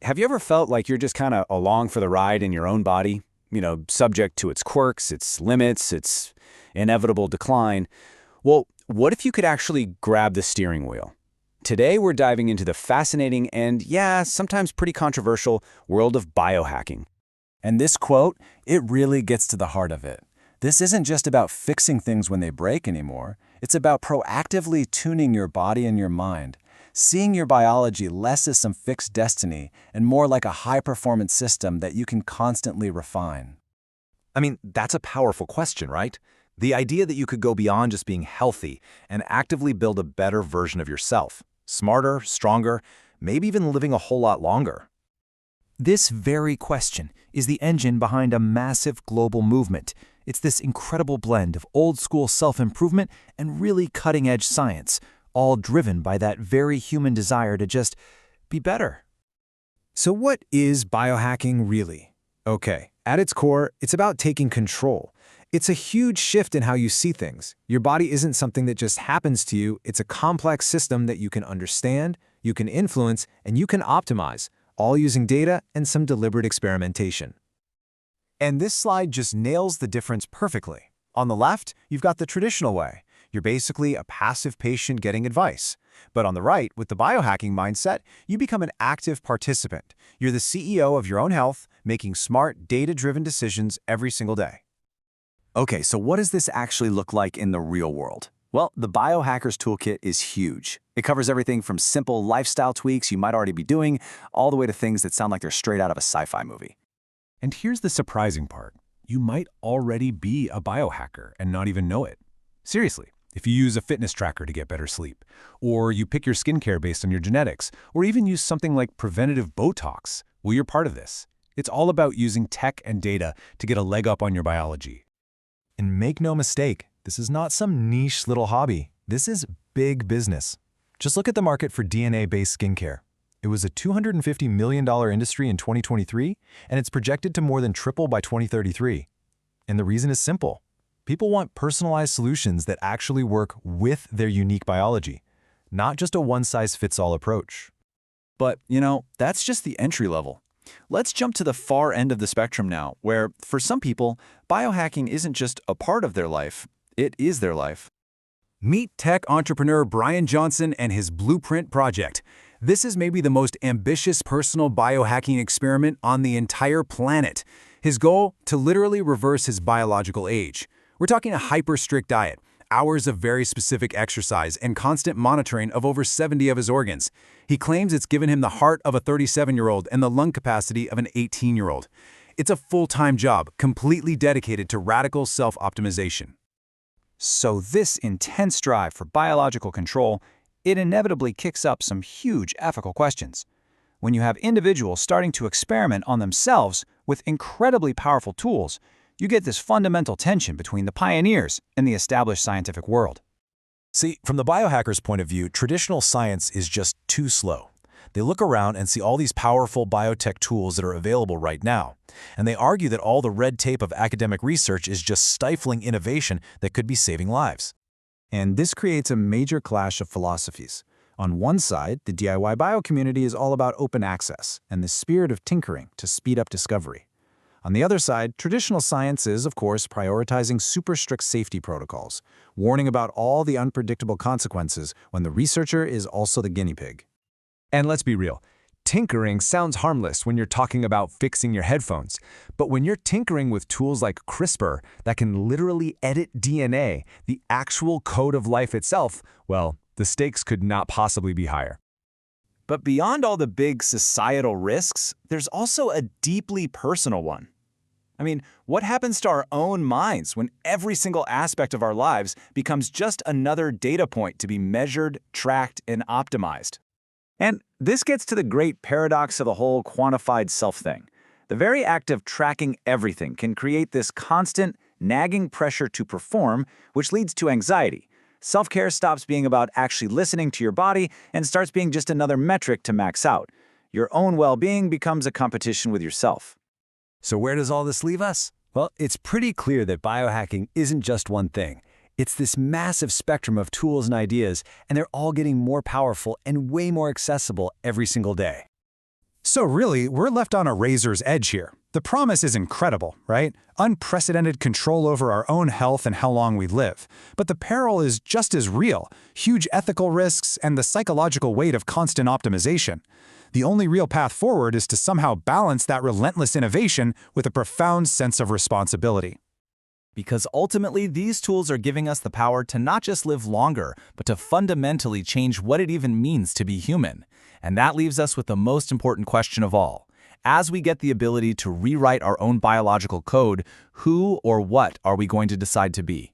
Have you ever felt like you're just kind of along for the ride in your own body? Subject to its quirks, its limits, its inevitable decline. Well, what if you could actually grab the steering wheel? Today, we're diving into the fascinating and, yeah, sometimes pretty controversial world of biohacking. And this quote, it really gets to the heart of it. This isn't just about fixing things when they break anymore. It's about proactively tuning your body and your mind, seeing your biology less as some fixed destiny and more like a high-performance system that you can constantly refine. I mean, that's a powerful question, right? The idea that you could go beyond just being healthy and actively build a better version of yourself. Smarter, stronger, maybe even living a whole lot longer. This very question is the engine behind a massive global movement. It's this incredible blend of old-school self-improvement and really cutting-edge science, all driven by that very human desire to just be better. So what is biohacking really? Okay, at its core, it's about taking control. It's a huge shift in how you see things. Your body isn't something that just happens to you, it's a complex system that you can understand, you can influence, and you can optimize, all using data and some deliberate experimentation. And this slide just nails the difference perfectly. On the left, you've got the traditional way. You're basically a passive patient getting advice. But on the right, with the biohacking mindset, you become an active participant. You're the CEO of your own health, making smart, data-driven decisions every single day. Okay, so what does this actually look like in the real world? Well, the Biohackers Toolkit is huge. It covers everything from simple lifestyle tweaks you might already be doing, all the way to things that sound like they're straight out of a sci-fi movie. And here's the surprising part. You might already be a biohacker and not even know it. Seriously, if you use a fitness tracker to get better sleep, or you pick your skincare based on your genetics, or even use something like preventative Botox, well, you're part of this. It's all about using tech and data to get a leg up on your biology. And make no mistake, this is not some niche little hobby. This is big business. Just look at the market for DNA-based skincare. It was a $250 million industry in 2023, and it's projected to more than triple by 2033. And the reason is simple. People want personalized solutions that actually work with their unique biology, not just a one-size-fits-all approach. But, that's just the entry level. Let's jump to the far end of the spectrum now, where, for some people, biohacking isn't just a part of their life, it is their life. Meet tech entrepreneur Bryan Johnson and his Blueprint project. This is maybe the most ambitious personal biohacking experiment on the entire planet. His goal? To literally reverse his biological age. We're talking a hyper-strict diet, hours of very specific exercise, and constant monitoring of over 70 of his organs. He claims it's given him the heart of a 37-year-old and the lung capacity of an 18-year-old. It's a full-time job, completely dedicated to radical self-optimization. So this intense drive for biological control, it inevitably kicks up some huge ethical questions. When you have individuals starting to experiment on themselves with incredibly powerful tools, you get this fundamental tension between the pioneers and the established scientific world. See, from the biohacker's point of view, traditional science is just too slow. They look around and see all these powerful biotech tools that are available right now, and they argue that all the red tape of academic research is just stifling innovation that could be saving lives. And this creates a major clash of philosophies. On one side, the DIY bio community is all about open access and the spirit of tinkering to speed up discovery. On the other side, traditional science is, of course, prioritizing super strict safety protocols, warning about all the unpredictable consequences when the researcher is also the guinea pig. And let's be real, tinkering sounds harmless when you're talking about fixing your headphones. But when you're tinkering with tools like CRISPR that can literally edit DNA, the actual code of life itself, well, the stakes could not possibly be higher. But beyond all the big societal risks, there's also a deeply personal one. I mean, what happens to our own minds when every single aspect of our lives becomes just another data point to be measured, tracked, and optimized? And this gets to the great paradox of the whole quantified self thing. The very act of tracking everything can create this constant, nagging pressure to perform, which leads to anxiety. Self-care stops being about actually listening to your body and starts being just another metric to max out. Your own well-being becomes a competition with yourself. So where does all this leave us? Well, it's pretty clear that biohacking isn't just one thing. It's this massive spectrum of tools and ideas, and they're all getting more powerful and way more accessible every single day. So really, we're left on a razor's edge here. The promise is incredible, right? Unprecedented control over our own health and how long we live. But the peril is just as real: huge ethical risks and the psychological weight of constant optimization. The only real path forward is to somehow balance that relentless innovation with a profound sense of responsibility. Because ultimately, these tools are giving us the power to not just live longer, but to fundamentally change what it even means to be human. And that leaves us with the most important question of all. As we get the ability to rewrite our own biological code, who or what are we going to decide to be?